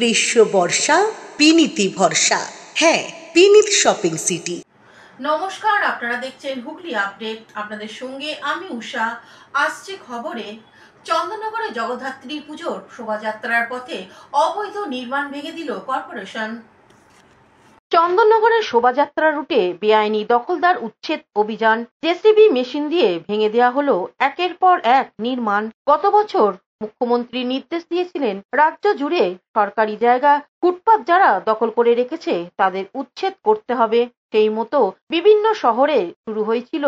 গ্রীষ্ম বর্ষা বিনীতি ভরসা। হ্যাঁ, বিনীত শপিং সিটি। নমস্কার, আপনারা দেখছেন হুগলি আপডেট। আপনাদের সঙ্গে আমি উষা। আসছে খবরে, চন্দননগরে জগদ্ধাত্রী পুজোর শোভাযাত্রার পথে অবৈধ নির্মাণ ভেঙে দিল কর্পোরেশন। চন্দননগরের শোভাযাত্রা রুটে বেআইনি দখলদার উচ্ছেদ অভিযান জেসিবি মেশিন দিয়ে ভেঙে দেওয়া হলো একের পর এক নির্মাণ। গত বছর মুখ্যমন্ত্রী নির্দেশ দিয়েছিলেন রাজ্য জুড়ে সরকারি জায়গা ফুটপাত যারা দখল করে রেখেছে তাদের উচ্ছেদ করতে হবে। সেই মতো বিভিন্ন শহরে শুরু হয়েছিল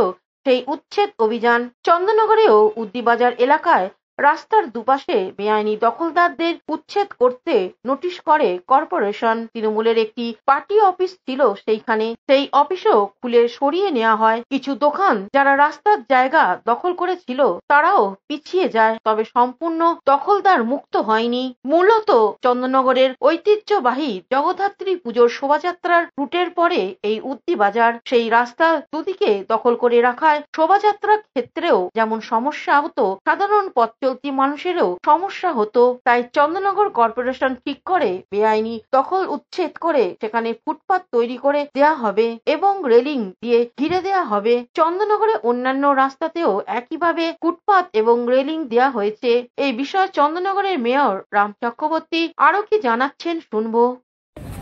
সেই উচ্ছেদ অভিযান। চন্দননগরেও উদ্দিবাজার এলাকায় রাস্তার দুপাশে বেআইনি দখলদারদের উচ্ছেদ করতে নোটিশ করে কর্পোরেশন। তৃণমূলের একটি পার্টি অফিস ছিল সেইখানে, সেই অফিসও খুলে সরিয়ে নেওয়া হয়। কিছু দোকান যারা রাস্তার জায়গা দখল করেছিল তারাও পিছিয়ে যায়, তবে সম্পূর্ণ দখলদার মুক্ত হয়নি। মূলত চন্দননগরের ঐতিহ্যবাহী জগদ্ধাত্রী পুজোর শোভাযাত্রার রুটের পরে এই উদ্দিবাজার, সেই রাস্তা দুদিকে দখল করে রাখায় শোভাযাত্রার ক্ষেত্রেও যেমন সমস্যা হতো, সাধারণ পথ চলতি মানুষেরও সমস্যা হতো। তাই চন্দননগর কর্পোরেশন ঠিক করে বেআইনি দখল উচ্ছেদ করে সেখানে ফুটপাত তৈরি করে দেয়া হবে এবং রেলিং দিয়ে ঘিরে দেয়া হবে। চন্দননগরে অন্যান্য রাস্তাতেও একইভাবে ফুটপাত এবং রেলিং দেয়া হয়েছে। এই বিষয়ে চন্দননগরের মেয়র রাম চক্রবর্তী আরো কি জানাচ্ছেন শুনবো।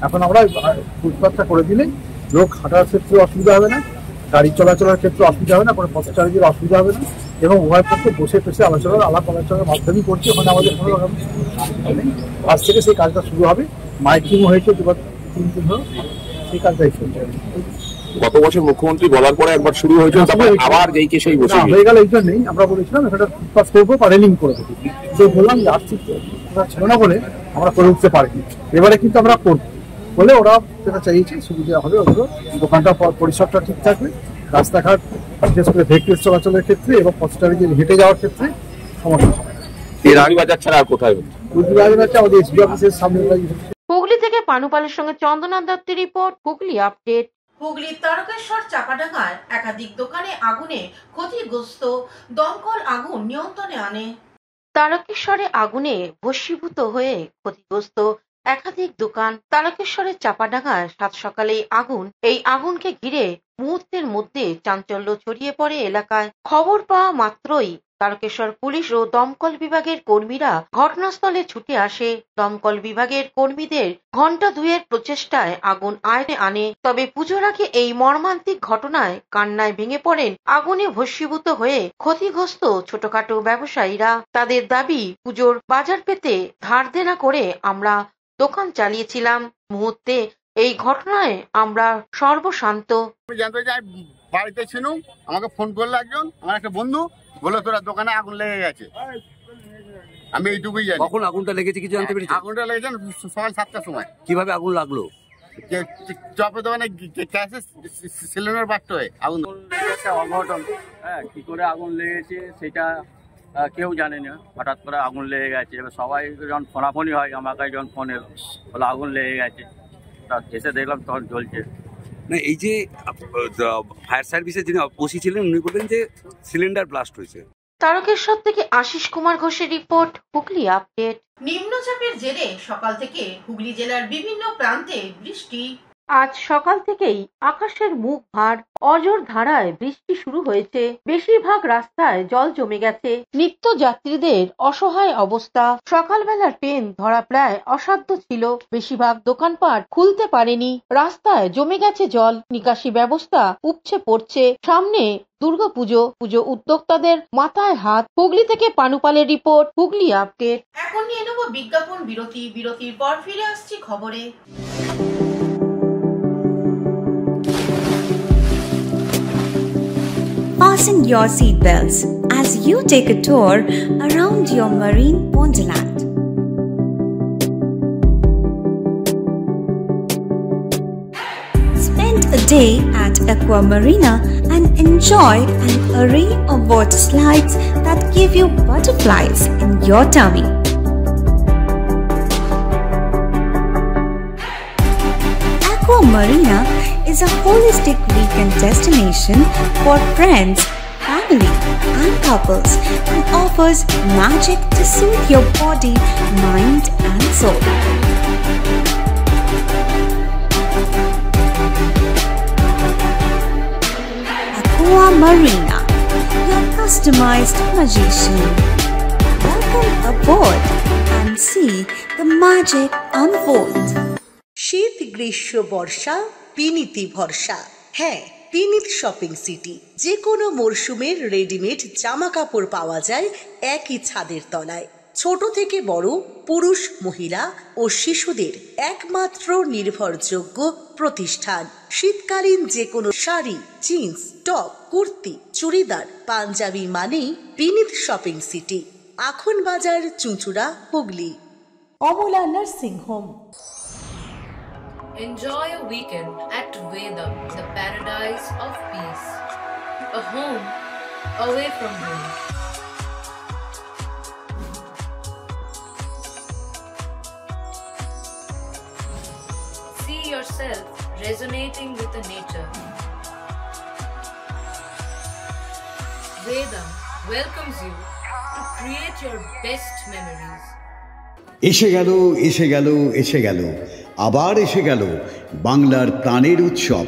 এখন আমরা ফুটপাতটা করে দিলে লোক হাঁটার ক্ষেত্রে অসুবিধা হবে না, গাড়ি চলাচলের ক্ষেত্রে অসুবিধা হবে না, কোনো পথচারীদের অসুবিধা হবে না এবং উভয় পক্ষে বসে বসে আলাপ আলোচনার মাধ্যমেই করছি। ওখানে আমাদের কোনো রকম নেই। আজ থেকে সেই কাজটা শুরু হবে। মাইকিংও হয়েছে 2-3 দিন ধরে, সেই কাজটাই চলছে। গত বছর মুখ্যমন্ত্রী বলার পরে একবার শুরু হয়েছিল, আবার যেই কে সেই বসে হয়ে গেল। এই জন্যই আমরা বলেছিলাম এখানে ফুটপাত করবো বা রেলিং করে দেবো। তো বললাম যে আর্থিক ছিল না বলে আমরা করে উঠতে পারিনি। এবারে কিন্তু আমরা করবো বলে ওরা যেটা চাইছে সুবিধা হবে। ওগুলো দোকানটা পরিসরটা ঠিক থাকবে, রাস্তাঘাট বিশেষ করে ভেহিকেল চলাচলের ক্ষেত্রে এবং পথচারীদের হেঁটে যাওয়ার ক্ষেত্রে সমস্যা হবে। রানীবাজার ছাড়া আর কোথায় হচ্ছে? আমাদের এসবি অফিসের সামনে। হুগলি থেকে পানুপালের সঙ্গে চন্দনা দত্তের রিপোর্ট, হুগলি আপডেট। হুগলির তারকেশ্বর চাপাডাঙ্গায় একাধিক দোকানে আগুনে ক্ষতিগ্রস্ত, দমকল আগুন নিয়ন্ত্রণে আনে। তারকেশ্বরে আগুনে ভস্মীভূত হয়ে ক্ষতিগ্রস্ত একাধিক দোকান। তারকেশ্বরের চাপাডাঙ্গায় সাত সকালে আগুন। এই আগুনকে ঘিরে মুহূর্তের মধ্যে চাঞ্চল্য ছড়িয়ে পড়ে এলাকায়। খবর পাওয়া মাত্রই তারকেশ্বর পুলিশ ও দমকল বিভাগের কর্মীরা ঘটনাস্থলে ছুটে আসে। দমকল বিভাগের কর্মীদের ঘণ্টা দুয়ের প্রচেষ্টায় আগুন আয়ত্তে আনে। তবে পুজোর আগে এই মর্মান্তিক ঘটনায় কান্নায় ভেঙে পড়েন আগুনে ভস্মীভূত হয়ে ক্ষতিগ্রস্ত ছোটখাটো ব্যবসায়ীরা। তাদের দাবি, পুজোর বাজার পেতে ধার দেনা করে আমরা দোকান চালিয়েছিলাম, মুহূর্তে এই ঘটনায় আমরা সর্বশান্ত। জানতে চাই, বাড়িতে ছিল, আমাকে ফোন করলো একজন, আমার একটা বন্ধু, বললো তোরা দোকানে আগুন লেগে গেছে। আমি এইটুকুই জানি। কখন আগুনটা লেগেছে কিছু জানতে পেরেছি? আগুনটা লেগেছে সকাল 7টার সময়। কিভাবে আগুন লাগলো? চপের দোকানে গ্যাসের সিলিন্ডার বাড়তে হয় আগুন। একটা অঘটন, হ্যাঁ, কি করে আগুন লেগেছে সেটা কেউ জানে না। হঠাৎ করে আগুন লেগে গেছে। এবার সবাই যখন ফোনাফোনি হয়, আমার কাছে যখন ফোন এলো বলে আগুন লেগে গেছে, তা এসে দেখলাম তখন জ্বলছে। না, এই যে ফায়ার সার্ভিসের যিনি ওসি ছিলেন উনি বললেন যে সিলিন্ডার ব্লাস্ট হয়েছে। তারকেশ্বর থেকে আশিস কুমার ঘোষের রিপোর্ট, হুগলি আপডেট। নিম্নচাপের জেরে সকাল থেকে হুগলি জেলার বিভিন্ন প্রান্তে বৃষ্টি। আজ সকাল থেকেই আকাশের মুখ ভার, অঝোর ধারায় বৃষ্টি শুরু হয়েছে। বেশিরভাগ রাস্তায় জল জমে গেছে। নিত্য যাত্রীদের অসহায় অবস্থা। সকালবেলার ট্রেন ধরা প্রায় অসাধ্য ছিল। বেশিরভাগ দোকানপাট খুলতে পারেনি। রাস্তায় জমে গেছে জল, নিকাশি ব্যবস্থা উপচে পড়ছে। সামনে দুর্গাপুজো, পুজো উদ্যোক্তাদের মাথায় হাত। হুগলি থেকে পানুপালের রিপোর্ট, হুগলি আপডেট। এখন নিয়ে নেব বিজ্ঞাপন বিরতি। বিরতির পর ফিরে আসছি খবরে। Fasten your seatbelts as you take a tour around your marine wonderland. Spend a day at Aqua Marina and enjoy an array of water slides that give you butterflies in your tummy. Aqua Marina is a holistic weekend destination for friends, family, family and couples and offers magic to soothe your body, mind and soul. Aqua Marina, your customized magician. Welcome aboard and see the magic unfold. শীত গ্রীষ্ম বর্ষা বিনীতি ভরসা। হ্যাঁ, বিনীত shopping city. যে কোনো মরশুমের readymade জামা কাপড় পাওয়া যায় একই ছাদের তলায়। ছোট থেকে বড়, পুরুষ, মহিলা ও শিশুদের একমাত্র নির্ভরযোগ্য প্রতিষ্ঠান। শীতকালীন যে কোনো শাড়ি, জিন্স, টপ, কুর্তি, চুড়িদার, পাঞ্জাবি মানেই বিনীত শপিং সিটি। আখন বাজার, চুঁচুড়া, Hooghly. Amala nursing home. Enjoy a weekend at Vedam, the paradise of peace. A home away from home. See yourself resonating with the nature. Vedam welcomes you to create your best memories. এসে গেল এসে গেল এসে গেল আবার এসে গেল বাংলার প্রাণের উৎসব,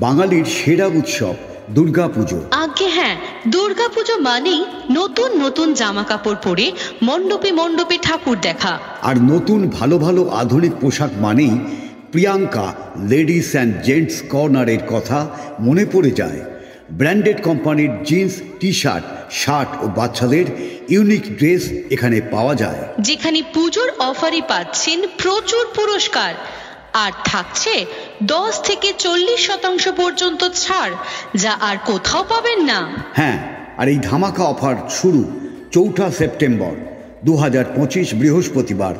বাঙালির সেরা উৎসব দুর্গাপুজো। আগে হ্যাঁ, দুর্গাপুজো মানেই নতুন নতুন জামা কাপড় পরে মণ্ডপে মণ্ডপে ঠাকুর দেখা। আর নতুন ভালো ভালো আধুনিক পোশাক মানেই প্রিয়াঙ্কা লেডিস অ্যান্ড জেন্টস কর্নারের কথা মনে পড়ে যায়। ব্র্যান্ডেড কোম্পানির জিন্স, টি শার্ট, শার্ট ও বাচ্চাদের ইউনিক ড্রেস এখানে পাওয়া যায়, যেখানে পুজোর অফারে পাচ্ছেন প্রচুর পুরস্কার আর থাকছে 10 থেকে 40% পর্যন্ত ছাড়, যা আর কোথাও পাবেন না। হ্যাঁ, আর এই ধামাকা অফার শুরু 4 সেপ্টেম্বর 2025 বৃহস্পতিবার।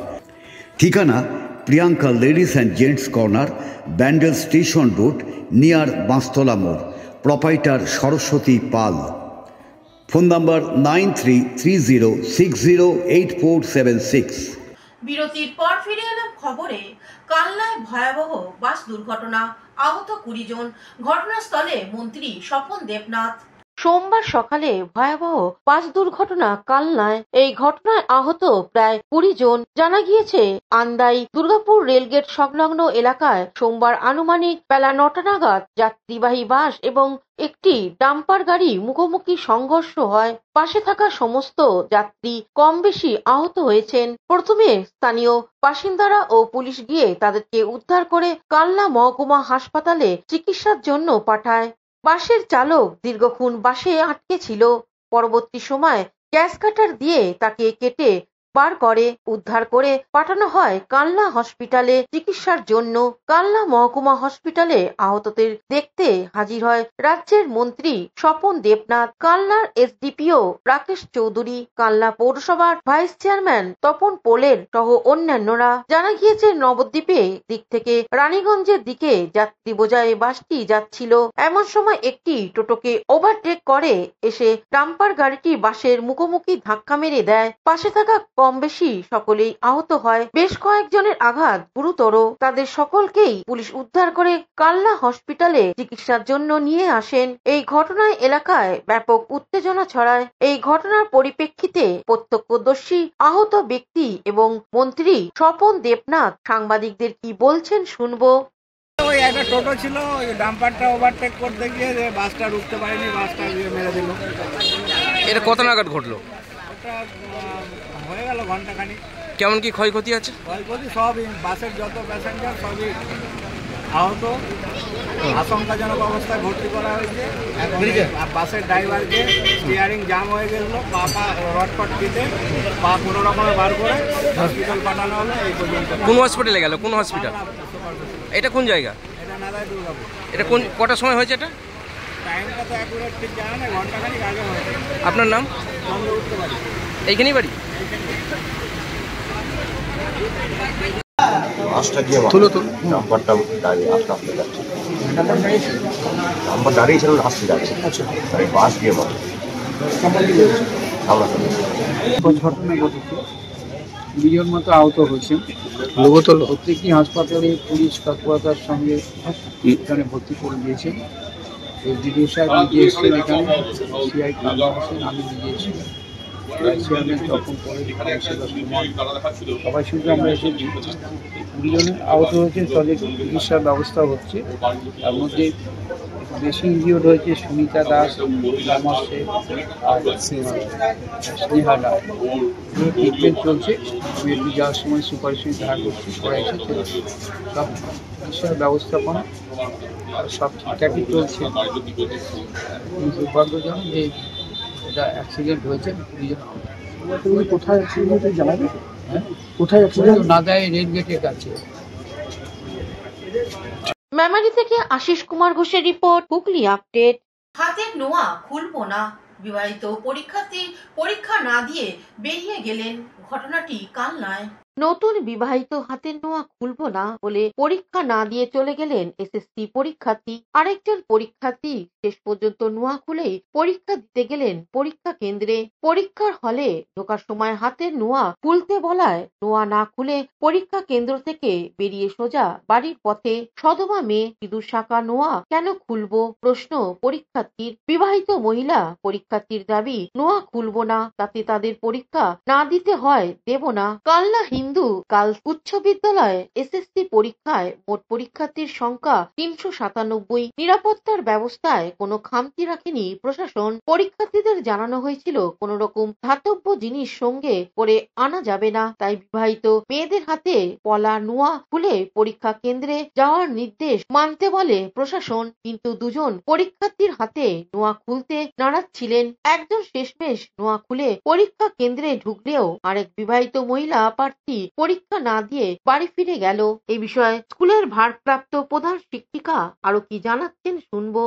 ঠিকানা Priyanka ladies and gents corner, Bandel station road, near Banshtala মোড়। Proprietor Saraswati Pal. Phone number 9330608476। বিরতির পর ফিরে এলাম খবরে। কালনায় ভয়াবহ বাস দুর্ঘটনা, আহত 20 জন। ঘটনাস্থলে মন্ত্রী স্বপন দেবনাথ। সোমবার সকালে ভয়াবহ বাস দুর্ঘটনা কালনায়। এই ঘটনায় আহত প্রায় 20 জন। জানা গিয়েছে, আন্দাই দুর্গাপুর রেলগেট সংলগ্ন এলাকায় সোমবার আনুমানিক বেলা 9টা নাগাদ যাত্রীবাহী বাস এবং একটি ডাম্পার গাড়ি মুখোমুখি সংঘর্ষ হয়। পাশে থাকা সমস্ত যাত্রী কম বেশি আহত হয়েছেন। প্রথমে স্থানীয় বাসিন্দারা ও পুলিশ গিয়ে তাদেরকে উদ্ধার করে কালনা মহকুমা হাসপাতালে চিকিৎসার জন্য পাঠায়। বাসের চালক দীর্ঘক্ষণ বাসে আটকে ছিল। পরবর্তী সময় গ্যাস কাটার দিয়ে তাকে কেটে বার করে উদ্ধার করে পাঠানো হয় কালনা হসপিটালে চিকিৎসার জন্য। কালনা মহকুমা হসপিটালে আহতদের দেখতে হাজির হয় রাজ্যের মন্ত্রী স্বপন দেবনাথ, কালনার এসডিপিও রাকেশ চৌধুরী, কালনা পৌরসভার ভাইস চেয়ারম্যান তপন পোলের সহ অন্যান্যরা। জানা গিয়েছে, নবদ্বীপে দিক থেকে রানীগঞ্জের দিকে যাত্রী বোঝাই বাসটি যাচ্ছিল। এমন সময় একটি টোটোকে ওভারটেক করে এসে ডাম্পার গাড়িটি বাসের মুখোমুখি ধাক্কা মেরে দেয়। পাশে থাকা কম বেশি সকলেই আহত হয়। বেশ কয়েকজনের আঘাত গুরুতর। তাদের সকলকেই পুলিশ উদ্ধার করে কালনা হসপিটালে চিকিৎসার জন্য নিয়ে আসেন। এই ঘটনায় এলাকায় ব্যাপক উত্তেজনা ছড়ায়। এই ঘটনার পরিপ্রেক্ষিতে প্রত্যক্ষদর্শী, আহত ব্যক্তি এবং মন্ত্রী স্বপন দেবনাথ সাংবাদিকদের কি বলছেন শুনবো। ওই একটা টোটো ছিল, ওই ডাম্পারটা ওভারটেক করতে গিয়ে বাসটা রুখতে পারেনি, বাসটা মেরে দিল। এটা কত নাগাদ ঘটলো? হয়ে গেল ঘন্টাখানি। কেমন কি ক্ষয়ক্ষতি আছে? ক্ষয়ক্ষতি সবই, বাসের যত প্যাসেঞ্জার সবই আহত, আশঙ্কাজনক অবস্থায় ভর্তি করা হয়েছে। বাসের ড্রাইভারকে স্টিয়ারিং জাম হয়ে গেছিল, পা রডফট দিতে পা কোনো রকমে বার করে হসপিটাল পাঠানো হলো। এই পর্যন্ত। কোন হসপিটালে গেল? কোন হসপিটাল? এটা কোন জায়গা? এটা নারায় দুর্গাপুর। এটা কোন কটার সময় হয়েছে? এটা টাইমটা তো অ্যাকুরেট ঠিক জানা না, ঘন্টাখানিক আগে হয়েছে। আপনার নাম? চন্দ্রগুপ্ত বাড়ি। এইখানেই বাড়ি? বাসটা গিয়ে নাম্বারটা দাঁড়িয়ে আস্তে আস্তে যাচ্ছে, নাম্বার দাঁড়িয়েছিল আসতে যাচ্ছে, তাই বাস গিয়ে আমরা ঘটনা ঘটেছে। 20 জন মতো আহত হয়েছেন। প্রত্যেকটি হাসপাতালে পুলিশ তৎপরতার সঙ্গে এখানে ভর্তি করে দিয়েছে। এসডিপিও সাহেব নিজে এসছেন এখানে, সিআই কামরুল হোসেন, আমি নিজে এসেছিলাম, ভাইস চেয়ারম্যান তপন পরে, সবাই সঙ্গে আমরা এসেছি। 20 জন আহত হয়েছে, তাদের চিকিৎসার ব্যবস্থা হচ্ছে। তার মধ্যে বেশি ইনজিওর্ড হয়েছে সুমিতা দাস, রমা শেখ আর স্নেহা রায়। ট্রিটমেন্ট চলছে। আমি একটু যাওয়ার সময় সুপারের সঙ্গে দেখা করছি, পরে এসেছে। সব চিকিৎসার ব্যবস্থাপনা সব ঠিকঠাকই চলছে। দুর্ভাগ্যজনক যে এটা অ্যাক্সিডেন্ট হয়েছে। 20 জন আহত। কোথায় অ্যাক্সিডেন্ট জানা গেছে? হ্যাঁ, কোথায় অ্যাক্সিডেন্ট? নাদায় রেল গেটের কাছে। মেমারি থেকে আশিস কুমার ঘোষের রিপোর্ট, হুগলি আপডেট। হাতের নোয়া খুলবো না, বিবাহিত পরীক্ষার্থী পরীক্ষা না দিয়ে বেরিয়ে গেলেন। ঘটনাটি কালনায়। নতুন বিবাহিত হাতের নোয়া খুলবো না বলে পরীক্ষা না দিয়ে চলে গেলেন এসএসসি পরীক্ষার্থী। আরেকজন পরীক্ষার্থী শেষ পর্যন্ত নোয়া খুলেই পরীক্ষা দিতে গেলেন পরীক্ষা কেন্দ্রে। পরীক্ষার হলে ঢোকার সময় হাতের নোয়া খুলতে বলায় নোয়া না খুলে পরীক্ষা কেন্দ্র থেকে বেরিয়ে সোজা বাড়ির পথে। সদবা মেয়ে, সিঁদুর শাঁকা নোয়া কেন খুলবো প্রশ্ন পরীক্ষার্থীর। বিবাহিত মহিলা পরীক্ষার্থীর দাবি, নোয়া খুলবো না, তাতে তাদের পরীক্ষা না দিতে হয়, দেব না। কালনা হিন্দু গার্লস উচ্চ বিদ্যালয়ে এসএসসি পরীক্ষায় মোট পরীক্ষার্থীর সংখ্যা 397। নিরাপত্তার ব্যবস্থায় কোনো খামতি রাখেনি প্রশাসন। পরীক্ষার্থীদের জানানো হয়েছিল কোনো রকম ধাতব্য জিনিস সঙ্গে করে আনা যাবে না, তাই বিবাহিত মেয়েদের হাতে পলা নোয়া খুলে পরীক্ষা কেন্দ্রে যাওয়ার নির্দেশ মানতে বলে প্রশাসন। কিন্তু দুজন পরীক্ষার্থীর হাতে নোয়া খুলতে নাড়াচ্ছিলেন। একজন শেষমেশ নোয়া খুলে পরীক্ষা কেন্দ্রে ঢুকলেও আরেক বিবাহিত মহিলা প্রার্থী পরীক্ষা না দিয়ে বাড়ি ফিরে গেল। এই বিষয়ে স্কুলের ভারপ্রাপ্ত প্রধান শিক্ষিকা আরো কি জানাচ্ছেন শুনবো।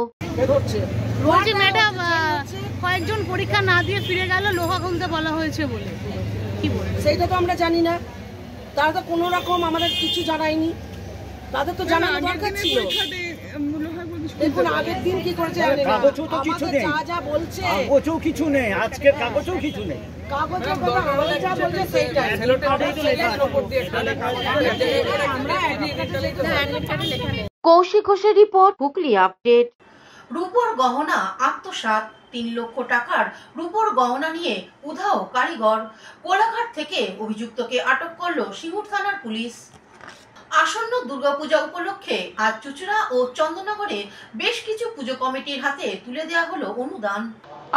বলছি ম্যাডাম, কয়েকজন পরীক্ষা না দিয়ে ফিরে গেল, লোহা খুলতে বলা হয়েছে বলে। কি বলে? সেইটা তো আমরা জানি না, তারা তো কোনো রকম আমাদের কিছু জানায়নি, তাদের তো জানানো দরকার ছিল। দেখুন আগের দিন কি করেছে, কাগজও তো কিছু নেই, যা যা বলছে কাগজও কিছু নেই, আজকের কাগজও কিছু নেই। কাগজের কথা আমরা যা বলছে সেইটাই। কৌশিক ঘোষের রিপোর্ট, হুগলি আপডেট। রূপোর গহনা আত্মসাৎ। 3 লক্ষ টাকার রূপোর গহনা নিয়ে উধাও কারিগর। কোলাঘাট থেকে অভিযুক্তকে আটক করল সিঙ্গুর থানার পুলিশ। আসন্ন দুর্গাপূজা উপলক্ষে আজ চুঁচুড়া ও চন্দননগরে বেশ কিছু পুজো কমিটির হাতে তুলে দেওয়া হলো অনুদান।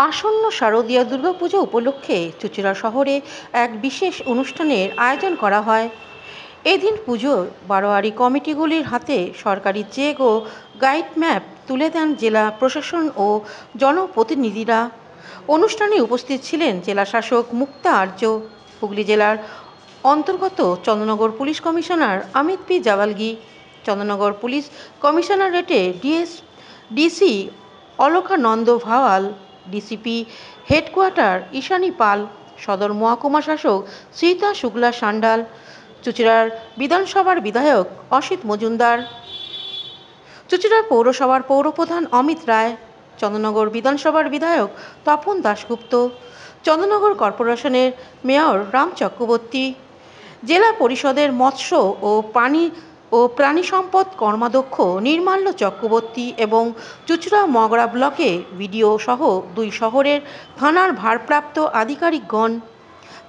আসন্ন শারদীয় দুর্গাপুজো উপলক্ষে চুঁচুড়া শহরে এক বিশেষ অনুষ্ঠানের আয়োজন করা হয়। এদিন পুজোর বারোয়ারি কমিটিগুলির হাতে সরকারি চেক ও গাইড ম্যাপ তুলে দেন জেলা প্রশাসন ও জনপ্রতিনিধিরা। অনুষ্ঠানে উপস্থিত ছিলেন জেলা শাসক মুক্তা আর্য, হুগলি জেলার অন্তর্গত Chandannagar police commissioner Amit P Jawalgi, Chandannagar police কমিশনারেটে DC Alakananda Bhawal, DCP headquarter Ishani Pal, সদর মহকুমা শাসক সীতা শুক্লা সান্ডাল, চুঁচুড়ার বিধানসভার বিধায়ক অসিত মজুমদার, চুঁচুড়া পৌরসভার পৌরপ্রধান অমিত রায়, চন্দননগর বিধানসভার বিধায়ক তপন দাশগুপ্ত, চন্দননগর কর্পোরেশনের মেয়র রাম চক্রবর্তী, জেলা পরিষদের মৎস্য ও প্রাণী সম্পদ কর্মাধ্যক্ষ নির্মাল্য চক্রবর্তী এবং চুঁচুড়া মগরা ব্লকে বিডিও সহ 2 শহরের থানার ভারপ্রাপ্ত আধিকারিকগণ।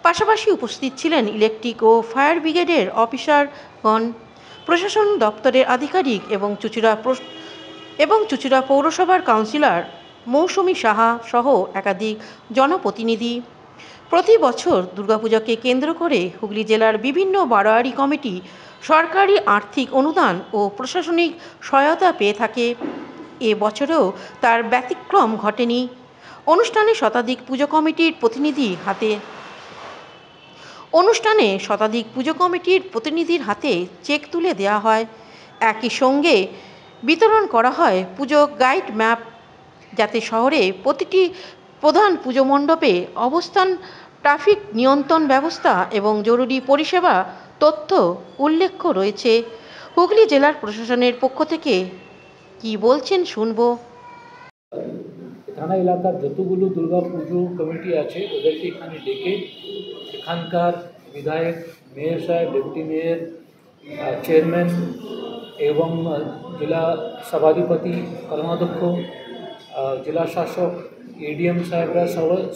পাশাপাশি উপস্থিত ছিলেন ইলেকট্রিক ও ফায়ার ব্রিগেডের অফিসারগণ, প্রশাসন দপ্তরের আধিকারিক এবং চুঁচুড়া পৌরসভার কাউন্সিলর মৌসুমী সাহা সহ একাধিক জনপ্রতিনিধি। প্রতি বছর দুর্গাপূজাকে কেন্দ্র করে হুগলি জেলার বিভিন্ন বারোয়ারি কমিটি সরকারি আর্থিক অনুদান ও প্রশাসনিক সহায়তা পেয়ে থাকে। এ বছরেও তার ব্যতিক্রম ঘটেনি। অনুষ্ঠানে শতাধিক পুজো কমিটির হাতে চেক তুলে দেওয়া হয়। একই সঙ্গে বিতরণ করা হয় পুজো গাইড ম্যাপ, যাতে শহরে প্রতিটি প্রধান পুজো মণ্ডপে অবস্থান, ট্রাফিক নিয়ন্ত্রণ ব্যবস্থা এবং জরুরি পরিষেবা তথ্য উল্লেখ রয়েছে। হুগলি জেলার প্রশাসনের পক্ষ থেকে কি বলছেন শুনবো। থানা এলাকার যতগুলো দুর্গা পুজো কমিটি আছে ওদেরকে এখানে ডেকে এখানকার বিধায়ক, মেয়র সাহেব, ডেপুটি মেয়র, চেয়ারম্যান এবং জেলা সভাধিপতি, কর্মাধ্যক্ষ জেলা শাসক, এডিএম সাহেবরা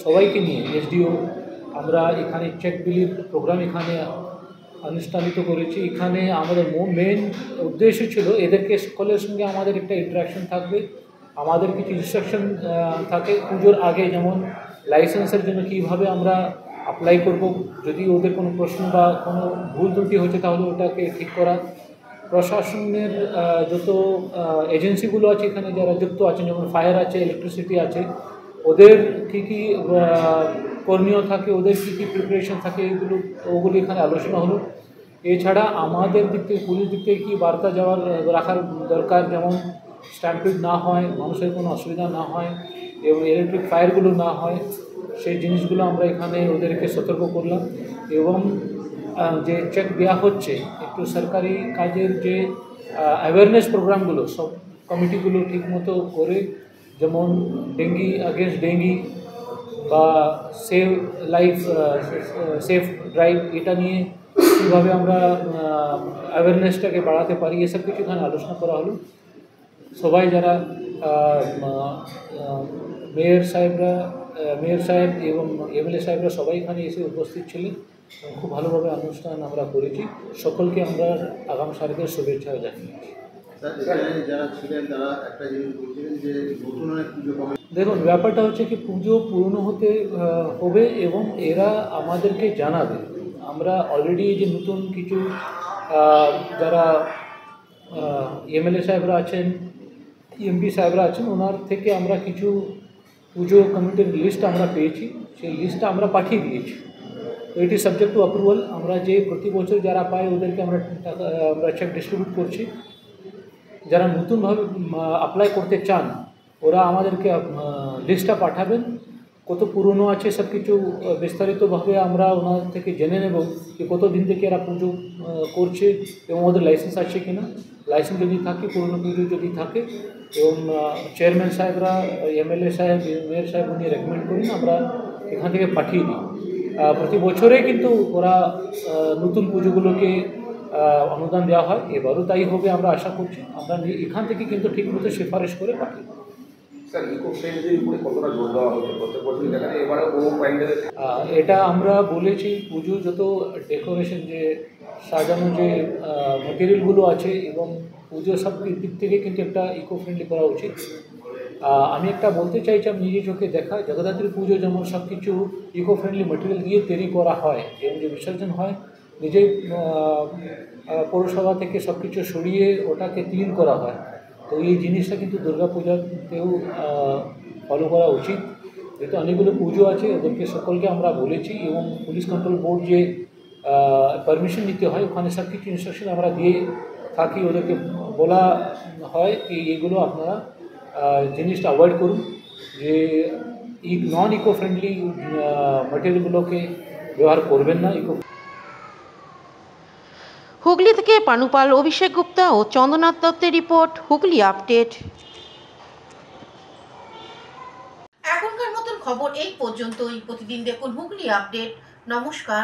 সবাইকে নিয়ে এসডিও আমরা এখানে চেক বিলির প্রোগ্রাম এখানে অনুষ্ঠানিত করেছি। এখানে আমাদের মেন উদ্দেশ্য ছিল এদেরকে সকলের সঙ্গে আমাদের একটা ইন্টারাকশন থাকবে, আমাদের কিছু ইনস্ট্রাকশন থাকে পুজোর আগে, যেমন লাইসেন্সের জন্য কীভাবে আমরা অ্যাপ্লাই করব, যদি ওদের কোনো প্রশ্ন বা কোনো ভুল ত্রুটি হচ্ছে তাহলে ওটাকে ঠিক করা। প্রশাসনের যত এজেন্সিগুলো আছে এখানে যারা যুক্ত আছেন, যেমন ফায়ার আছে, ইলেকট্রিসিটি আছে, ওদের কী কী করণীয় থাকে, ওদের কী কী প্রিপারেশন থাকে, ওগুলো এখানে আলোচনা হলো। এছাড়া আমাদের দিক থেকে, পুলিশ দিক থেকে কী বার্তা রাখার দরকার, যেমন স্ট্যাম্পিড না হয়, মানুষের কোনো অসুবিধা না হয় এবং ইলেকট্রিক ফায়ারগুলো না হয়, সেই জিনিসগুলো আমরা এখানে ওদেরকে সতর্ক করলাম। এবং যে চেক দেওয়া হচ্ছে, একটু সরকারি কাজের যে অ্যাওয়ারনেস প্রোগ্রামগুলো সব কমিটিগুলো ঠিকমতো করে, যেমন ডেঙ্গি আগেনস্ট ডেঙ্গি বা সেভ লাইফ সেফ ড্রাইভ, এটা নিয়ে কীভাবে আমরা অ্যাওয়ারনেসটাকে বাড়াতে পারি, এসব কিছু এখানে আলোচনা করা হলো। সবাই যারা মেয়র সাহেব এবং এমএলএ সাহেবরা সবাই এখানে এসে উপস্থিত ছিলেন। খুব ভালোভাবে অনুষ্ঠান আমরা করেছি। সকলকে আমরা আগাম শারদের শুভেচ্ছা জানিয়েছি। দেখুন, ব্যাপারটা হচ্ছে কি, পুজো পূর্ণ হতে হবে এবং এরা আমাদেরকে জানাবে। আমরা অলরেডি যে নতুন কিছু যারা এমএলএ সাহেবরা আছেন, এমপি সাহেবরা আছেন, ওনার থেকে আমরা কিছু পুজো কমিটির লিস্ট আমরা পেয়েছি, সেই লিস্টটা আমরা পাঠিয়ে দিয়েছি। তো এটি সাবজেক্ট টু অ্যাপ্রুভাল। আমরা যে প্রতি বছর যারা পাই ওদেরকে আমরা চেক ডিস্ট্রিবিউট করছি। যারা নতুনভাবে অ্যাপ্লাই করতে চান ওরা আমাদেরকে লিস্টটা পাঠাবেন, কত পুরনো আছে সব কিছু বিস্তারিতভাবে আমরা ওনার থেকে জেনে নেব যে কত দিন থেকে এরা পুজো করছে এবং ওদের লাইসেন্স আছে কি না। লাইসেন্স যদি থাকে, পুরনো পুজো যদি থাকে, এবং চেয়ারম্যান সাহেবরা, এমএলএ সাহেব, মেয়র সাহেব উনি রেকমেন্ড করেন, আমরা এখান থেকে পাঠিয়ে দিই। প্রতি বছরে কিন্তু ওরা নতুন পুজোগুলোকে অনুদান দেওয়া হয়, এবারও তাই হবে আমরা আশা করছি। আমরা এখান থেকে কিন্তু ঠিকমতো সুপারিশ করে পাঠিয়ে দিই। এটা আমরা বলেছি, পুজো যত ডেকোরেশন, যে সাজানো যে মেটেরিয়ালগুলো আছে এবং পুজো সব দিক থেকে কিন্তু একটা ইকো ফ্রেন্ডলি করা উচিত। আমি একটা বলতে চাইছি, আমি নিজে চোখে দেখা জগদ্ধাত্রী পুজো যেমন সব কিছু ইকো ফ্রেন্ডলি মেটেরিয়াল দিয়ে তৈরি করা হয় এবং যে বিসর্জন হয় নিজেই পৌরসভা থেকে সব কিছু সরিয়ে ওটাকে ক্লিন করা হয়। তো এই জিনিসটা কিন্তু দুর্গাপূজাতেও ফলো করা উচিত। যেহেতু অনেকগুলো পুজো আছে, ওদেরকে সকলকে আমরা বলেছি এবং পুলিশ কন্ট্রোল বোর্ড যে পারমিশন নিতে হয় ওখানে সব কিছু ইনস্ট্রাকশন আমরা দিয়ে থাকি। ওদেরকে বলা হয় কি এগুলো আপনারা জিনিসটা অ্যাভয়েড করুন, যে নন ইকো ফ্রেন্ডলি ম্যাটেরিয়ালগুলোকে ব্যবহার করবেন না। হুগলি থেকে পানুপাল, অভিষেক গুপ্তা ও চন্দ্রনাথ দত্তের রিপোর্ট, হুগলি আপডেট। এখনকার মতন খবর এই পর্যন্তই। প্রতিদিন দেখুন হুগলি আপডেট। নমস্কার।